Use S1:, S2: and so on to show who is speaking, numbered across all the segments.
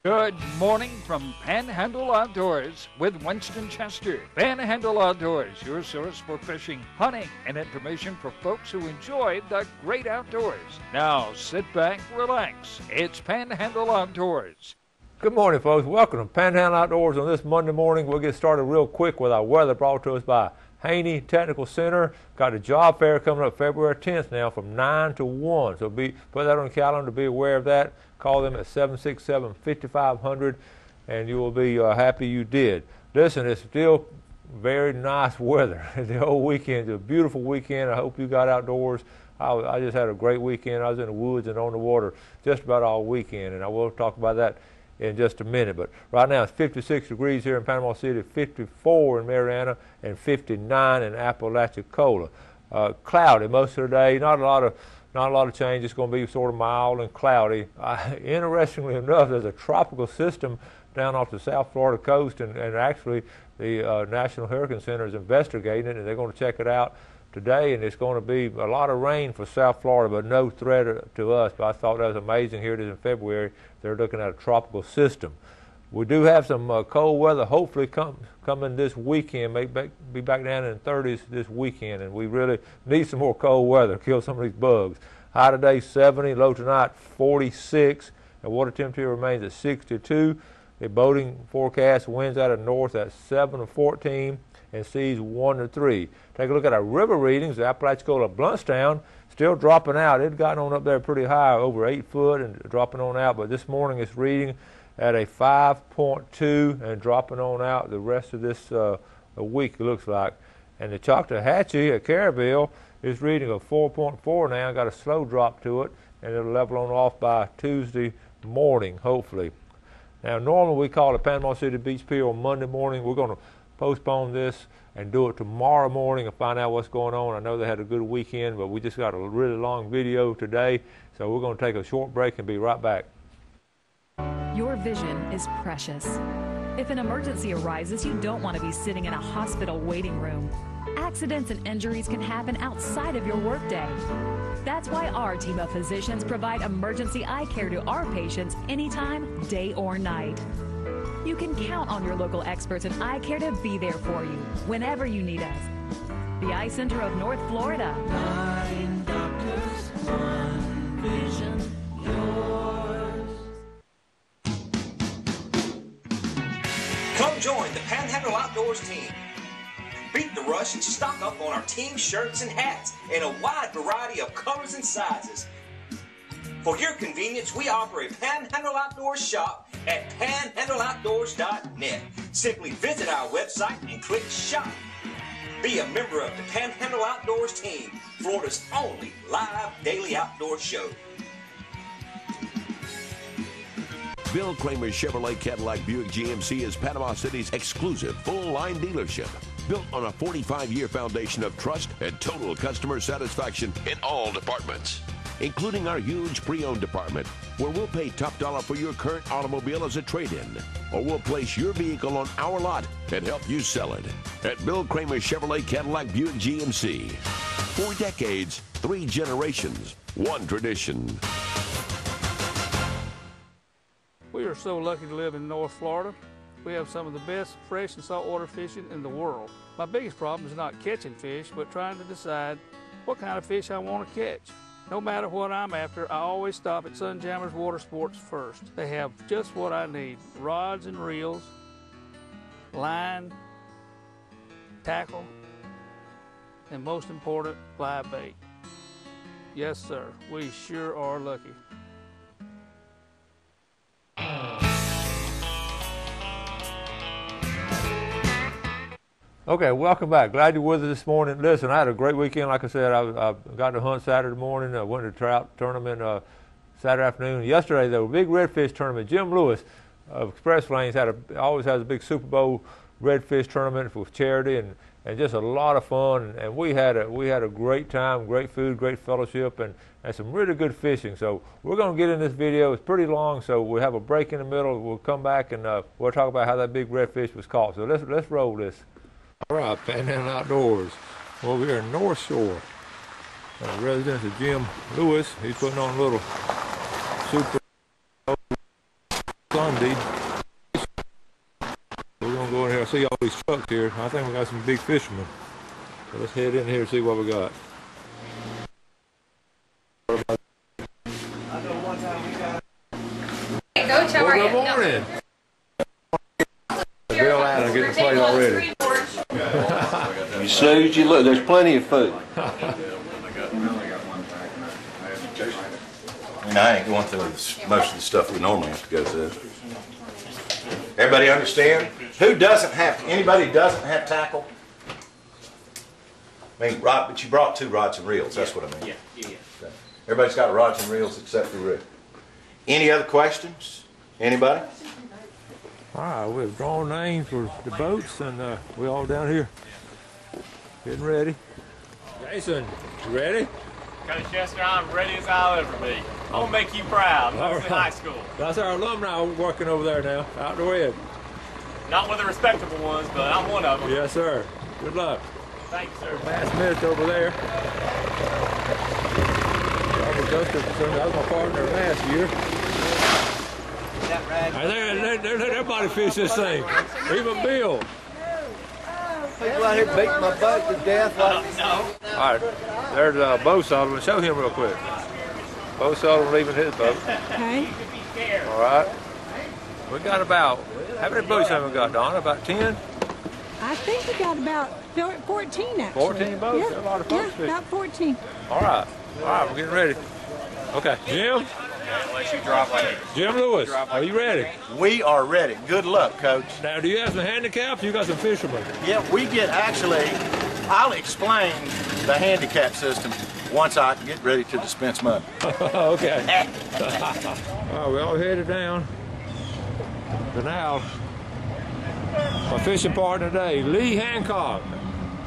S1: Good morning from Panhandle Outdoors with Winston Chester. Panhandle Outdoors, your source for fishing, hunting, and information for folks who enjoy the great outdoors. Now sit back, relax. It's Panhandle Outdoors.
S2: Good morning, folks. Welcome to Panhandle Outdoors on this Monday morning. We'll get started real quick with our weather brought to us by Haney Technical Center. Got a job fair coming up February 10th now from 9 to 1. So put that on the calendar to be aware of that. Call them at 767-5500 and you will be happy you did. Listen, it's still very nice weather. The whole weekend, it's a beautiful weekend. I hope you got outdoors. I just had a great weekend. I was in the woods and on the water just about all weekend, and I will talk about that in just a minute. But right now it's 56 degrees here in Panama City, 54 in Mariana, and 59 in Apalachicola. Cloudy most of the day. Not a lot of change. It's going to be sort of mild and cloudy. Interestingly enough, there's a tropical system down off the South Florida coast, and actually the National Hurricane Center is investigating it, and they're going to check it out today, and it's going to be a lot of rain for South Florida, but no threat to us. But I thought that was amazing. Here it is in February. They're looking at a tropical system. We do have some cold weather hopefully coming this weekend. Be back down in the 30s this weekend, and we really need some more cold weather to kill some of these bugs. High today 70, low tonight 46, and water temperature remains at 62. The boating forecast winds out of north at 7 to 14 and seas 1 to 3. Take a look at our river readings. The Apalachicola Bluntstown still dropping out. It got on up there pretty high, over 8 foot, and dropping on out. But this morning it's reading at a 5.2 and dropping on out the rest of this week, it looks like. And the Choctawhatchee at Caryville is reading a 4.4 now. Got a slow drop to it, and it'll level on off by Tuesday morning, hopefully. Now, normally we call the Panama City Beach Pier on Monday morning. We're going to postpone this and do it tomorrow morning and find out what's going on. I know they had a good weekend, but we just got a really long video today, so we're going to take a short break and be right back.
S3: Your vision is precious. If an emergency arises, you don't want to be sitting in a hospital waiting room. Accidents and injuries can happen outside of your workday. That's why our team of physicians provide emergency eye care to our patients anytime, day or night. You can count on your local experts in eye care to be there for you whenever you need us. The Eye Center of North Florida.
S4: 9 doctors, 1 vision, yours.
S5: Come join the Panhandle Outdoors team. Beat the rush and stock up on our team shirts and hats in a wide variety of colors and sizes. For your convenience, we offer a Panhandle Outdoors shop at panhandleoutdoors.net. Simply visit our website and click shop. Be a member of the Panhandle Outdoors team, Florida's only live daily outdoor show.
S6: Bill Kramer Chevrolet Cadillac Buick GMC is Panama City's exclusive full-line dealership. Built on a 45-year foundation of trust and total customer satisfaction in all departments, including our huge pre-owned department, where we'll pay top dollar for your current automobile as a trade-in, or we'll place your vehicle on our lot and help you sell it. At Bill Kramer Chevrolet Cadillac Buick GMC. 4 decades, 3 generations, 1 tradition.
S7: We are so lucky to live in North Florida. We have some of the best fresh and saltwater fishing in the world. My biggest problem is not catching fish, but trying to decide what kind of fish I want to catch. No matter what I'm after, I always stop at Sunjammers Water Sports first. They have just what I need: rods and reels, line, tackle, and most important, live bait. Yes, sir, we sure are lucky.
S2: Okay, welcome back. Glad you're with us this morning. Listen, I had a great weekend. Like I said, I got to hunt Saturday morning. I went to the trout tournament Saturday afternoon. Yesterday, there was a big redfish tournament. Jim Lewis of Express Lanes always has a big Super Bowl redfish tournament for charity, and just a lot of fun. And we had a great time, great food, great fellowship, and some really good fishing. So we're going to get in this video. It's pretty long, so we'll have a break in the middle. We'll come back and we'll talk about how that big redfish was caught. So let's roll this. All right, Panhandle Outdoors. Over here in North Shore, residence of Jim Lewis. He's putting on a little Super Bowl Sunday. feeding. We're gonna go in here and see all these trucks here. I think we got some big fishermen. So let's head in here and see what we got.
S8: Coach, how are you?
S2: Good morning. Bill Allen getting the plate already.
S9: As soon as you look, there's plenty of food.
S10: I mean, I ain't going through most of the stuff we normally have to go through. Everybody understand? Who doesn't have, anybody doesn't have tackle? I mean, Rod, but you brought 2 rods and reels, that's what I mean.
S5: Yeah.
S10: Okay. Everybody's got rods and reels except for Rick. Any other questions? Anybody?
S2: All right, we've drawn names for the boats, and we're all down here getting ready. Jason, you ready?
S11: Coach Chester, I'm ready as I'll ever be. I'm going to make you proud. I was in high school.
S2: That's our alumni working over there now, out the red.
S11: Not one of the respectable ones, but I'm one of them.
S2: Yes, sir. Good luck.
S11: Thank you, sir.
S2: Matt Smith over there. Robert Gustafson, that was my partner last year. Everybody fish this thing. Even Bill.
S9: People out here beating my butt to death.
S2: All right, there's Bo Sullivan. Show him real quick. Bo Sullivan leaving his boat.
S8: Okay.
S2: All right. We got about, how many boats have we got, Donna? About 10?
S8: I think we got about 14 actually.
S2: 14 boats?
S8: Yeah,
S2: That's a lot of folks fishing.
S8: about 14.
S2: All right, we're getting ready. Okay, Jim?
S11: Unless you drop like
S2: Jim Lewis, are you ready?
S10: We are ready. Good luck, Coach.
S2: Now, do you have some handicaps? You got some fishermen.
S10: Yeah, we get actually, I'll explain the handicap system once I get ready to dispense money.
S2: Okay. All right, we all headed down. But now, my fishing partner today, Lee Hancock.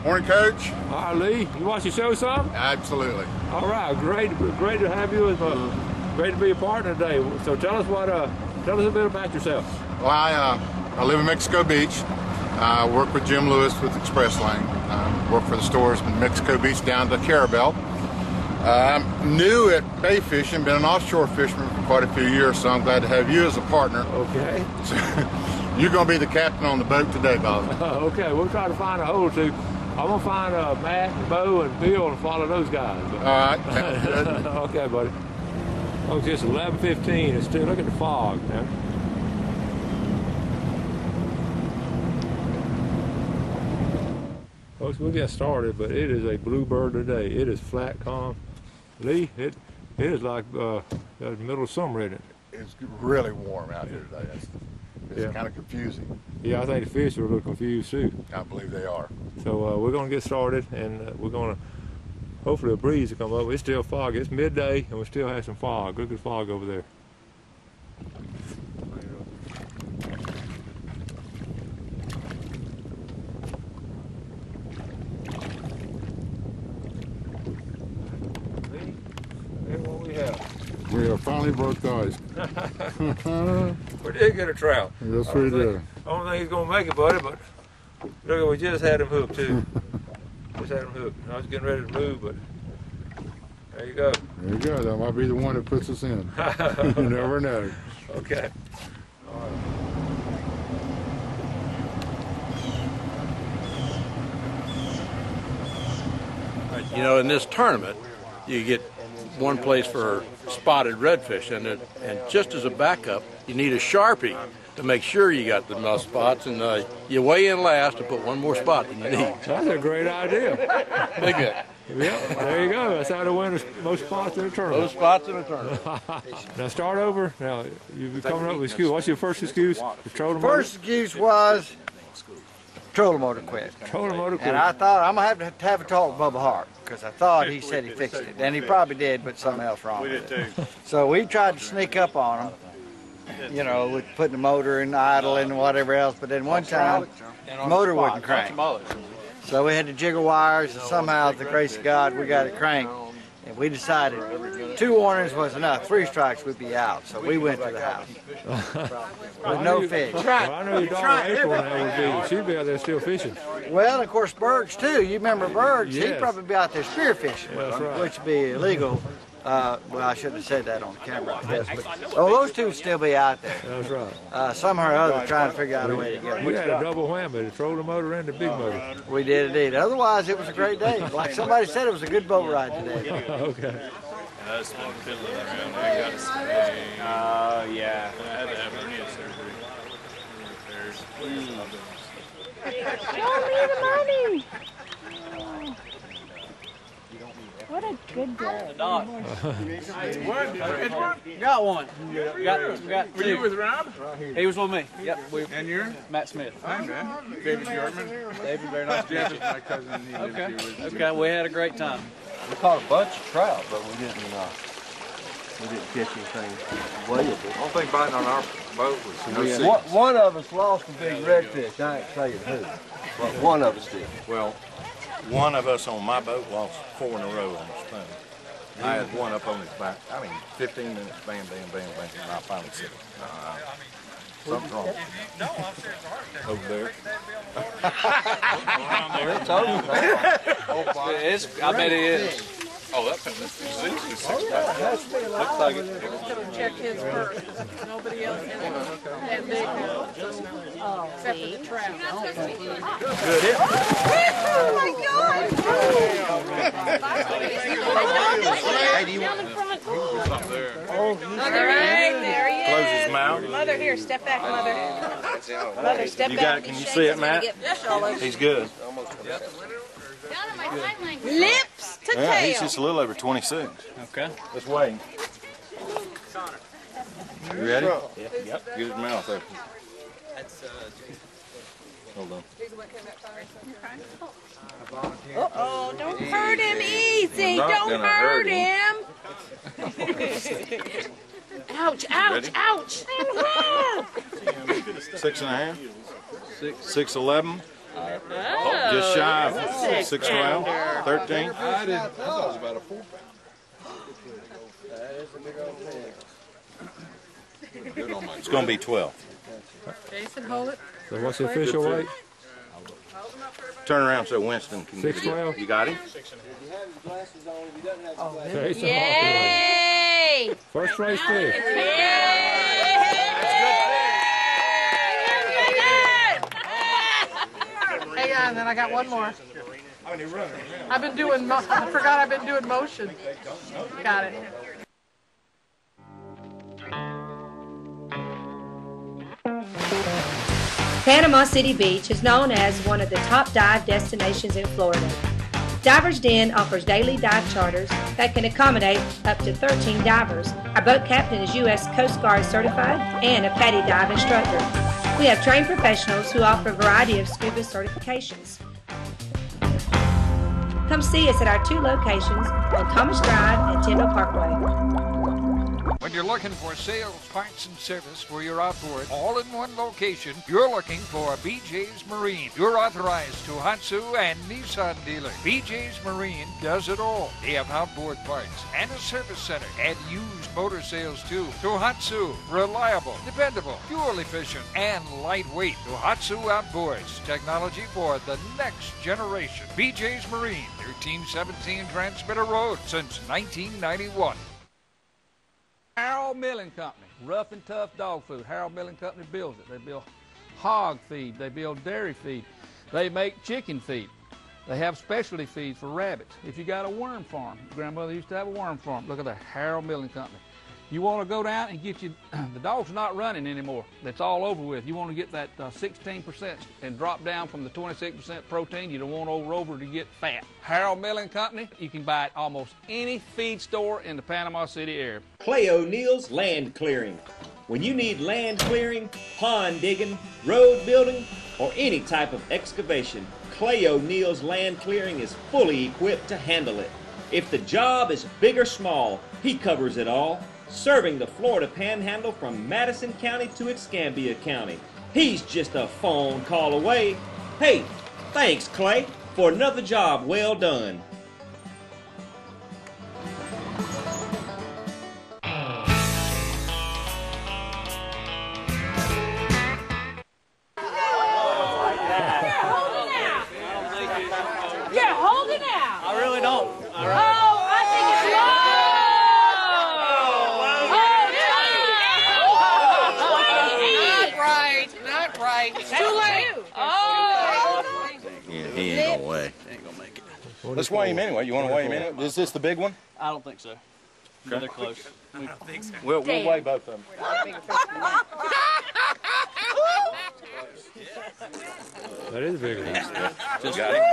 S12: Morning, Coach.
S2: All right, Lee, you watch the show some?
S12: Absolutely.
S2: All right, great to have you as great to be a partner today. So tell us a bit about yourself.
S12: Well, I live in Mexico Beach. I work with Jim Lewis with Express Lane. Work for the stores from Mexico Beach down to Carabel. I'm new at bay fishing, been an offshore fisherman for quite a few years, so I'm glad to have you as a partner.
S2: Okay.
S12: So, you're going to be the captain on the boat today, Bob.
S2: Okay, we'll try to find a hole or two. I'm going to find Matt and Bo and Bill and follow those guys.
S12: All right.
S2: Okay, buddy. Oh, it's just 11:15. It's still, look at the fog now. Folks, we'll get started, but it is a bluebird today. It is flat, calm. Lee, it is like the middle of summer, isn't it?
S12: It's really warm out here today. It's kind of confusing.
S2: Yeah, I think the fish are a little confused too.
S12: I believe they are.
S2: So we're going to get started, and we're going to, hopefully a breeze will come up. It's still foggy. It's midday, and we still have some fog. Look at the fog over there. And what we have.
S12: We have finally broke the ice.
S2: We did get a trout.
S12: Yes, we did.
S2: I don't think he's going to make it, buddy, but look, we just had him hooked, too. Just had him hooked. I was getting ready to move, but there you go.
S12: There you go. That might be the one that puts us in. You never know.
S2: Okay. All right.
S13: You know, in this tournament, you get one place for spotted redfish, and just as a backup, you need a Sharpie to make sure you got the enough spots, and you weigh in last to put one more spot than you need.
S2: That's a great idea.
S13: Big hit.
S2: Yeah, there you go. That's how to win most spots in a tournament.
S13: Most spots in a tournament.
S2: Now start over. Now you're coming up with excuse. What's your first excuse? The trolling
S9: First excuse was trolling motor quit.
S2: Trolling motor quit.
S9: And I thought I'm going to have a talk with Bubba Hart, because I thought he said he fixed it. And he probably did, but something else wrong with it. So we tried to sneak up on him, you know, with putting the motor in idle and whatever else. But then one time, the motor wouldn't crank. So we had to jiggle wires, and somehow, the grace of God, we got it cranked. And we decided 2 warnings was enough. 3 strikes, we'd be out. So we went to the house with no fish.
S2: Well, I know your daughter April now would be. She'd be out there still fishing.
S9: Well, of course, Bergs too. You remember Bergs?
S2: Yes.
S9: He'd probably be out there spear fishing,
S2: That's right.
S9: which would be illegal Well, I shouldn't have said that on camera, I guess. But, those two will still be out there.
S2: That's right.
S9: Somehow or other trying to figure out a way to get
S2: We
S9: them.
S2: had a double whammy, the trolling motor and the big motor.
S9: We did indeed. Otherwise, it was a great day. Like somebody said, it was a good boat ride today.
S2: Okay.
S11: That's one fiddling around. I got to stay.
S5: Oh, yeah.
S11: I had to have hernia surgery.
S8: Show me the money. What a good day.
S14: Got one. Got
S11: Were you with Rob?
S14: He was with me. Yep.
S11: And you're?
S14: Matt Smith.
S11: Hi, man. David Shortman.
S14: David, very nice to meet you.
S11: My cousin. He lives here with me.
S14: Okay, we had a great time.
S15: We caught a bunch of trout, but we didn't catch anything valuable.
S16: The only thing biting on our boat was
S15: One of us lost a big redfish. I ain't saying who, but one of us did.
S10: Well, one of us on my boat lost 4 in a row on the spoon. I had one up on his back. 15 minutes, bam, bam, bam, bam, and I finally said, something's wrong. Over there.
S15: It's over there.
S14: I bet it is.
S11: Oh, that thing is easily 6 pounds.
S15: Looks like it.
S8: Check his first. Nobody else has that big except for the trout.
S10: Good hit.
S8: Oh my God!
S10: Hey, do you want
S11: Up there.
S8: Mother, there he is.
S10: Close his mouth.
S8: Mother, here, step back, Mother. Mother, step
S10: You
S8: back.
S10: got it. Can you see it, Matt? He's good.
S8: Lips to
S10: Yeah,
S8: tail.
S10: he's just a little over 26.
S14: Okay.
S10: Let's wait. You ready? Yep. Get his mouth open. Hold on.
S8: Oh, don't hurt him easy.
S10: I'm not
S8: Don't
S10: gonna
S8: hurt
S10: hurt
S8: him. Ouch, ouch,
S10: Ready?
S8: ouch.
S10: 6.5. 6'11".
S8: Oh,
S10: Just shy of
S8: that's a
S10: 6'12". 13.
S16: I thought it was about a 4 pound.
S10: It's going to be 12.
S8: Jason, hold it.
S2: So what's the official weight?
S10: Turn around so Winston can get it.
S2: 6'12".
S10: You got him?
S2: Jason
S8: Yay!
S2: First race fish.
S17: Hey, and then I got one more. I've been doing, I forgot I've been doing motion. Got it.
S18: Panama City Beach is known as one of the top dive destinations in Florida. Divers Den offers daily dive charters that can accommodate up to 13 divers. Our boat captain is U.S. Coast Guard certified and a PADI dive instructor. We have trained professionals who offer a variety of scuba certifications. Come see us at our 2 locations on Thomas Drive and Tyndall Parkway.
S1: When you're looking for sales, parts, and service for your outboard, all in one location, you're looking for BJ's Marine. You're authorized Tohatsu and Nissan dealer. BJ's Marine does it all. They have outboard parts and a service center and used motor sales too. Tohatsu, reliable, dependable, fuel efficient, and lightweight. Tohatsu Outboards, technology for the next generation. BJ's Marine, 1317 Transmitter Road since 1991.
S7: Harold Milling Company, rough and tough dog food. Harold Milling Company builds it. They build hog feed. They build dairy feed. They make chicken feed. They have specialty feeds for rabbits. If you got a worm farm, grandmother used to have a worm farm. Look at the Harold Milling Company. You want to go down and get you, the dog's not running anymore. That's all over with. You want to get that 16% and drop down from the 26% protein. You don't want over to get fat. Harold Milling Company, you can buy at almost any feed store in the Panama City area.
S19: Clay O'Neill's Land Clearing. When you need land clearing, pond digging, road building, or any type of excavation, Clay O'Neill's Land Clearing is fully equipped to handle it. If the job is big or small, he covers it all. Serving the Florida Panhandle from Madison County to Escambia County. He's just a phone call away. Hey, thanks, Clay, for another job well done.
S8: Yeah, hold it out.
S14: I really don't.
S8: Oh, I think it's long. back right. It's too late. Oh!
S10: Yeah, he ain't gonna weigh.
S14: Ain't gonna make it.
S10: Let's weigh him anyway. You want to weigh him anyway? Is this the big one?
S14: I don't think so. But they're close.
S10: I don't think so. We'll weigh both of them.
S2: That is a big one.
S10: Just got him.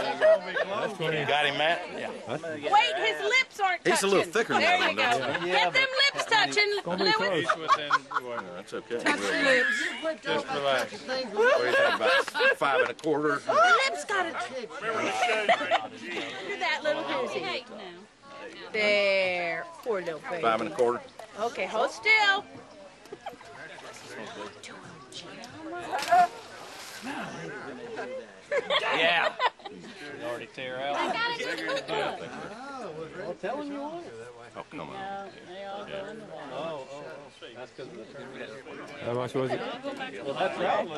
S10: Got him, Matt? Yeah.
S8: Wait, his lips aren't touching.
S10: He's a little thicker than
S8: there
S10: that
S8: you
S10: one,
S8: go.
S10: don't you?
S8: Get them lips touching. Lewis.
S10: He's within. Well, that's okay.
S8: Touch the lips.
S10: Just relax. What do you think about 5 1/4?
S8: The lips got to. Look at that little koozie. There. Poor little baby.
S10: 5 1/4.
S8: Okay, hold still.
S14: Yeah. You already tear out.
S8: I got it.
S14: I'm telling you what.
S10: Oh, come on.
S14: Oh. That's because
S2: How much was it?
S14: Well, that's right.
S20: I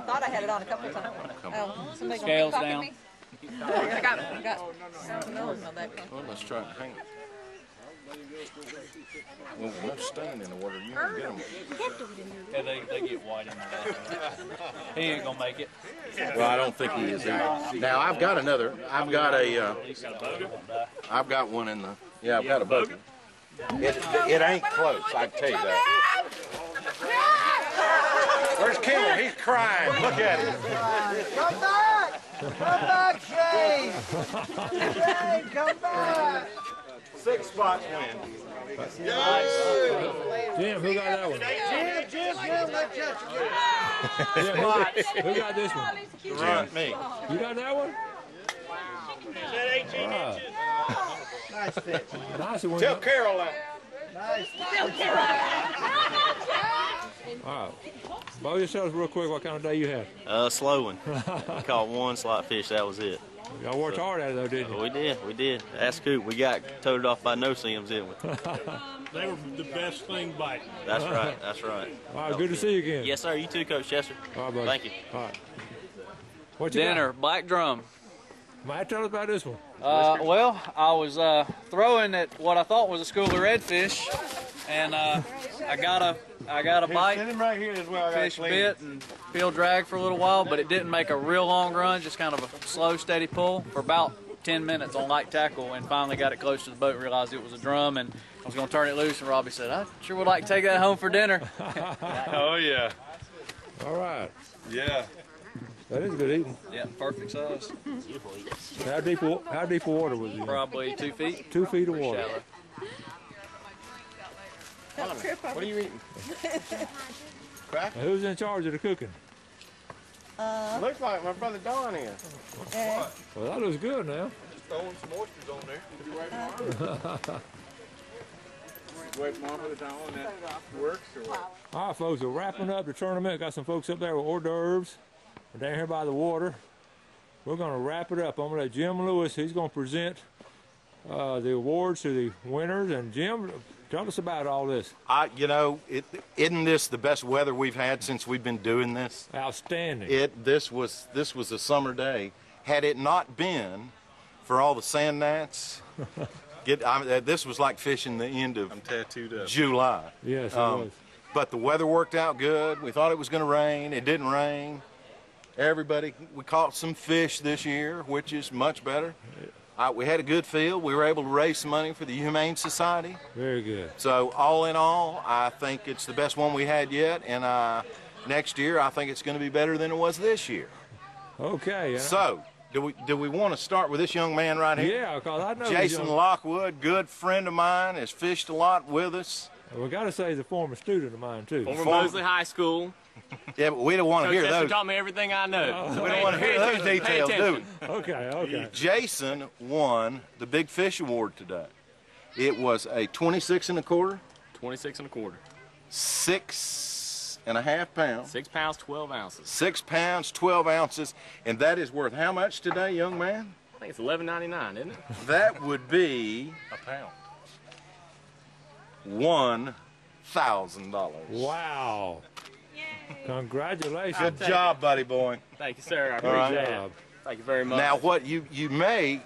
S20: thought I had it on a couple of times. Oh, somebody gonna
S14: Scales
S20: copy
S14: down.
S20: me? I got something else on that one.
S10: Well, let's try to hang it. Well, no stain in the water. You can get them.
S14: Yeah, they get white in there. He ain't gonna make it.
S10: Well, I don't think he is either. Now, I've got another. I've got one in the. Yeah, I've got a boat. It ain't close, I can tell you that. Where's Kendall? He's crying. Look at him.
S9: Come back! Come back, Shane! Shane, come back!
S10: 6 spots win.
S2: Jim, who got that one?
S9: Jim, let's just
S2: Jim, who got this one?
S10: Jim, me.
S2: You got that one?
S11: Is that 18 inches?
S9: Nice fit.
S2: Nice one.
S10: Tell Carol that.
S9: Nice.
S2: All right. Bo, yourselves real quick what kind of day you had.
S15: Slow one. I caught one slot fish, that was it.
S2: Y'all worked hard at it though, didn't you?
S15: We did. Ask Coop. We got toted off by no-seams, didn't we?
S11: They were the best thing biting.
S15: That's right.
S2: All right, good to see you again.
S15: Yes, sir. You too, Coach Chester.
S2: All right, buddy.
S15: Thank you.
S2: All right. What you
S14: Dinner, black drum.
S2: Might tell us about this one.
S14: Well, I was throwing at what I thought was a school of redfish, and I got a bite.
S10: Send him right here as well.
S14: Fish bit and field drag for a little while, but it didn't make a real long run, just kind of a slow, steady pull for about 10 minutes on light tackle, and finally got it close to the boat and realized it was a drum, and I was going to turn it loose, and Robbie said, I sure would like to take that home for dinner.
S11: Oh, yeah.
S2: All right.
S11: Yeah.
S2: That is good eating.
S14: Yeah, perfect size.
S2: How deep water was it?
S14: Probably 2 feet.
S2: 2 feet of water.
S14: Shallow.
S10: What are you eating?
S2: Now, who's in charge of the cooking?
S10: Looks like my brother Don is.
S2: Well, that looks good now.
S16: Just throwing some oysters on there.
S11: Wait, Mom, put it down on that works or what?
S2: All right, folks, we're wrapping up the tournament. Got some folks up there with hors d'oeuvres. We're down here by the water. We're going to wrap it up. I'm going to let Jim Lewis, he's going to present the awards to the winners. And Jim, tell us about all this.
S10: Isn't this the best weather we've had since we've been doing this?
S2: Outstanding.
S10: This was a summer day. Had it not been for all the sand gnats, this was like fishing the end of July.
S2: Yes, it was.
S10: But the weather worked out good. We thought it was going to rain. It didn't rain. We caught some fish this year, which is much better. We had a good field. We were able to raise some money for the Humane Society.
S2: Very good.
S10: So all in all, I think it's the best one we had yet, and next year I think it's going to be better than it was this year.
S2: Okay.
S10: So do we want to start with this young man right here?
S2: Yeah, because I know
S10: Jason Lockwood, good friend of mine, has fished a lot with us.
S2: We got to say he's a former student of mine too.
S11: Former Mosley High School.
S10: Yeah, but we don't want to hear those.
S11: Taught me everything I know.
S10: We don't want to hear those details, do we?
S2: Okay.
S10: Jason won the Big Fish Award today. It was a 26 1/4.
S11: 26 1/4.
S10: 6.5 pounds.
S11: 6 pounds, 12 ounces.
S10: 6 pounds, 12 ounces. And that is worth how much today, young man?
S11: I think it's $11.99, isn't it?
S10: That would be
S11: a pound.
S10: $1,000.
S2: Wow. Congratulations.
S10: Good job, buddy boy.
S11: Thank you, sir. I appreciate it. Thank you very much.
S10: Now, what you may,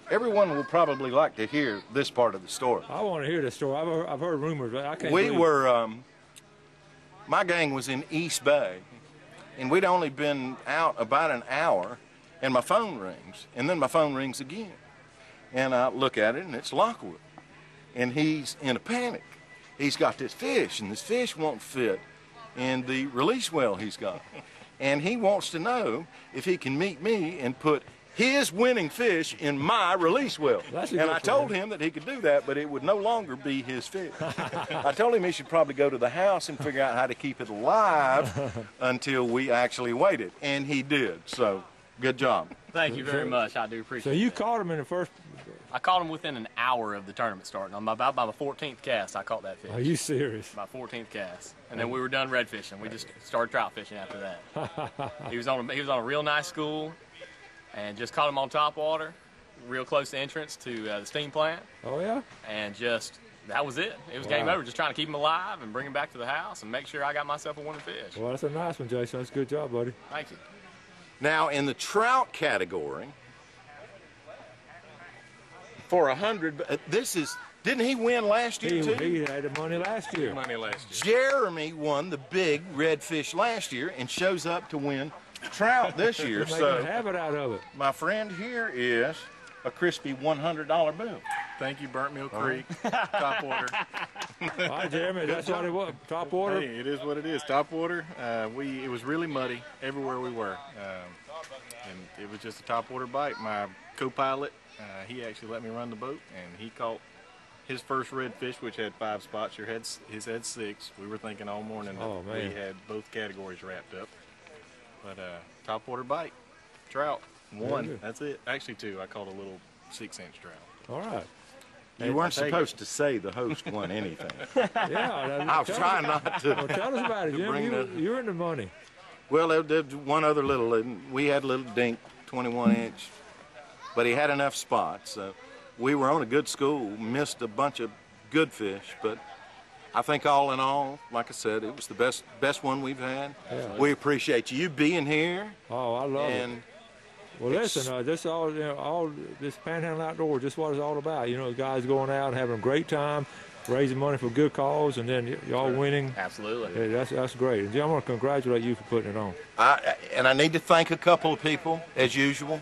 S10: everyone will probably like to hear this part of the story.
S2: I want to hear this story. I've heard rumors, but I can't
S10: We
S2: believe
S10: were, my gang was in East Bay, and we'd only been out about an hour, and my phone rings, and then my phone rings again. And I look at it, and it's Lockwood. And he's in a panic. He's got this fish, and this fish won't fit in the release well he's got. And he wants to know if he can meet me and put his winning fish in my release well. And I told him that he could do that, but it would no longer be his fish. I told him he should probably go to the house and figure out how to keep it alive until we actually weighed it. And he did, so good job.
S11: Thank you very much. I do appreciate it.
S2: So you caught him in the first...
S11: I caught him within an hour of the tournament starting. About my 14th cast, I caught that fish.
S2: Are you serious?
S11: My 14th cast. And then we were done red fishing. We just started trout fishing after that. He was on a real nice school, and just caught him on top water, real close to entrance to the steam plant.
S2: Oh, yeah?
S11: And just, that was it. It was game over. Just trying to keep him alive and bring him back to the house and make sure I got myself a winning fish.
S2: Well, that's a nice one, Jason. That's a good job, buddy.
S11: Thank you.
S10: Now, in the trout category, for 100, didn't he win last year, too?
S2: He had the money last year.
S10: Jeremy won the big redfish last year and shows up to win trout this year.
S2: So have it out of it.
S10: My friend here is a crispy $100 bill.
S16: Thank you, Burnt Mill Creek, top water.
S2: All right, Jeremy, that's what it was. Top water?
S16: Hey, it is what it is. Top water. It was really muddy everywhere we were. And it was just a top water bite. My co-pilot, he actually let me run the boat, and he caught his first redfish, which had 5 spots. His had 6. We were thinking all morning that we had both categories wrapped up. But top water bite, trout, 1. That's it. Actually 2. I caught a little 6-inch trout.
S2: All right.
S10: You weren't supposed to say the host won anything.
S2: Yeah.
S10: I was trying not to.
S2: Well, tell us about it, Jim. You're in the money.
S10: Well, there's one other little, we had a little dink, 21-inch, but he had enough spots. We were on a good school, missed a bunch of good fish, but I think all in all, like I said, it was the best one we've had. Yeah. We appreciate you being here.
S2: Oh, I love it. Well, listen, this this Panhandle Outdoors, just what it's all about. You know, guys going out and having a great time, raising money for a good cause, and then y'all winning.
S11: Absolutely.
S2: Yeah, that's great. And Jim, I want to congratulate you for putting it on.
S10: And I need to thank a couple of people, as usual.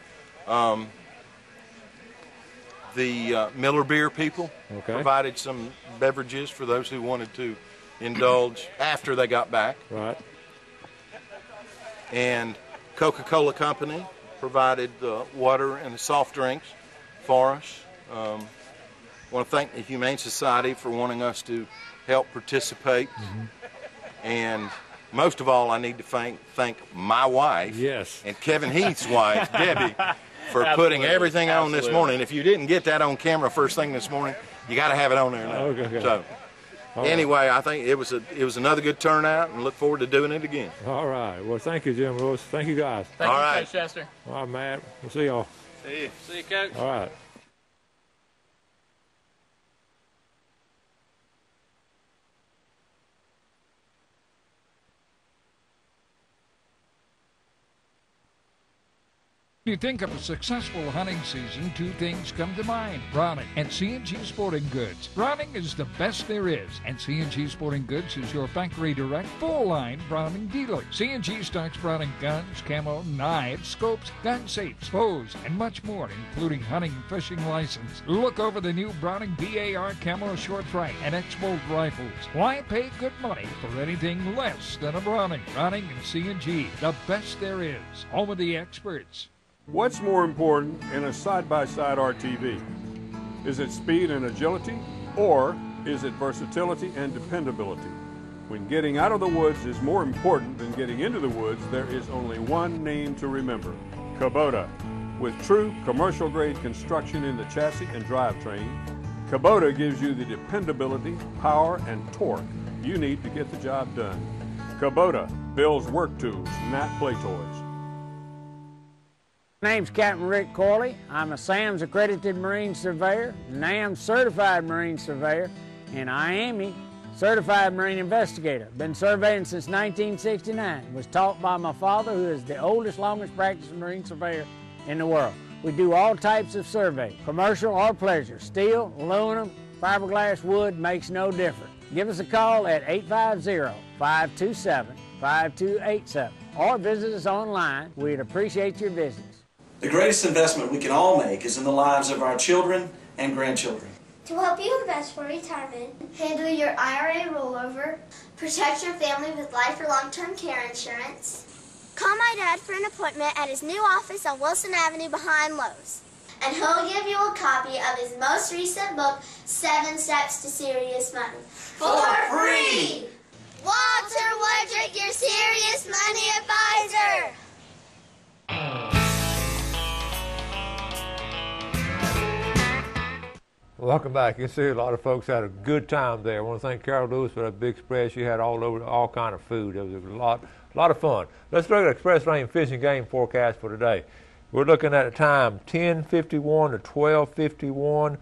S10: The Miller Beer people provided some beverages for those who wanted to indulge after they got back.
S2: Right.
S10: And Coca-Cola Company provided the water and the soft drinks for us. I want to thank the Humane Society for wanting us to help participate. And most of all, I need to thank my wife and Kevin Heath's wife, Debbie, for putting everything on this morning. If you didn't get that on camera first thing this morning, you got to have it on there now.
S2: Okay.
S10: So, anyway, I think it was another good turnout, and look forward to doing it again.
S2: All right. Well, thank you, Jim Lewis. Thank you, guys.
S11: Thank you, Coach Chester.
S2: All right, Matt. We'll see y'all.
S11: See you. See you, Coach.
S2: All right.
S1: When you think of a successful hunting season, 2 things come to mind: Browning and C&G Sporting Goods. Browning is the best there is, and C&G Sporting Goods is your factory direct, full-line Browning dealer. C&G stocks Browning guns, camo, knives, scopes, gun safes, bows, and much more, including hunting and fishing license. Look over the new Browning BAR camo short track and X-Bolt rifles. Why pay good money for anything less than a Browning? Browning and C&G, the best there is. Home of the experts.
S21: What's more important in a side-by-side RTV? Is it speed and agility, or is it versatility and dependability? When getting out of the woods is more important than getting into the woods, there is only one name to remember: Kubota. With true commercial-grade construction in the chassis and drivetrain, Kubota gives you the dependability, power, and torque you need to get the job done. Kubota builds work tools, not play toys.
S22: My name's Captain Rick Corley. I'm a SAMS accredited Marine Surveyor, NAMS certified Marine Surveyor, and IAME certified Marine Investigator. Been surveying since 1969. Was taught by my father, who is the oldest, longest practicing Marine Surveyor in the world. We do all types of survey, commercial or pleasure. Steel, aluminum, fiberglass, wood, makes no difference. Give us a call at 527-5287 or visit us online. We'd appreciate your visits.
S3: The greatest investment we can all make is in the lives of our children and grandchildren.
S4: To help you invest for retirement, handle your IRA rollover, protect your family with life or long-term care insurance. Call my dad for an appointment at his new office on Wilson Avenue behind Lowe's. And he'll give you a copy of his most recent book, 7 Steps to Serious Money. For free! Walter Woodrick, your Serious Money Advisor!
S2: Welcome back. You can see a lot of folks had a good time there. I want to thank Carol Lewis for that big spread. She had all kind of food. It was a lot of fun. Let's look at Express Lane Fishing Game forecast for today. We're looking at a time 10:51 to 12:51,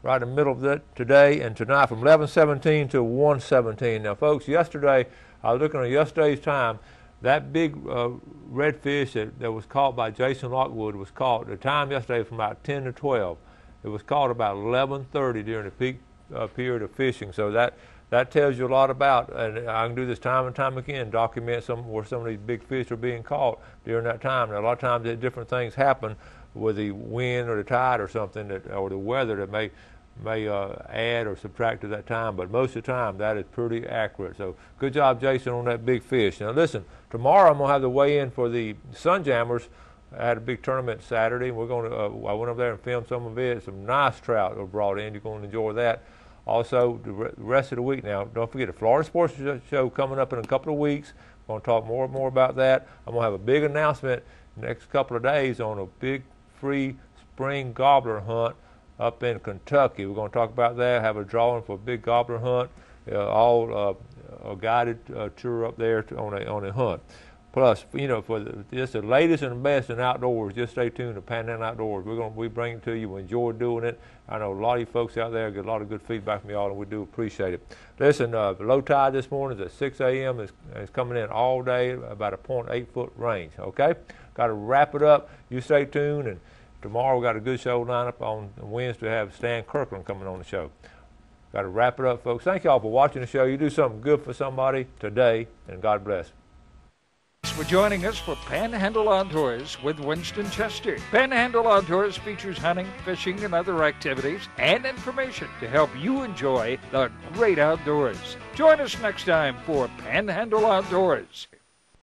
S2: right in the middle of that today and tonight, from 11:17 to 1:17. Now, folks, yesterday I was looking at yesterday's time. That big redfish that was caught by Jason Lockwood was caught. The time yesterday was from about 10 to 12. It was caught about 11:30 during the peak period of fishing. So that tells you a lot about, and I can do this time and time again, document where some of these big fish are being caught during that time. Now, a lot of times different things happen with the wind or the tide or something, or the weather that may add or subtract to that time, but most of the time that is pretty accurate. So good job, Jason, on that big fish. Now listen, tomorrow I'm going to have the weigh-in for the Sunjammers. I had a big tournament Saturday, and we're going to. I went over there and filmed some of it. Some nice trout were brought in. You're going to enjoy that. Also, the rest of the week now, don't forget the Florida Sports Show coming up in a couple of weeks. We're going to talk more and more about that. I'm going to have a big announcement the next couple of days on a big free spring gobbler hunt up in Kentucky. We're going to talk about that, have a drawing for a big gobbler hunt, a guided tour up there on a hunt. Plus, for just the latest and the best in outdoors, just stay tuned to Panhandle Outdoors. We bring it to you. We enjoy doing it. I know a lot of you folks out there get a lot of good feedback from y'all, and we do appreciate it. Listen, the low tide this morning is at 6 a.m. It's coming in all day, about a 0.8-foot range, okay? Got to wrap it up. You stay tuned, and tomorrow we got a good show lineup. On Wednesday we have Stan Kirkland coming on the show. Got to wrap it up, folks. Thank y'all for watching the show. You do something good for somebody today, and God bless.
S1: Thanks for joining us for Panhandle Outdoors with Winston Chester. Panhandle Outdoors features hunting, fishing, and other activities and information to help you enjoy the great outdoors. Join us next time for Panhandle Outdoors.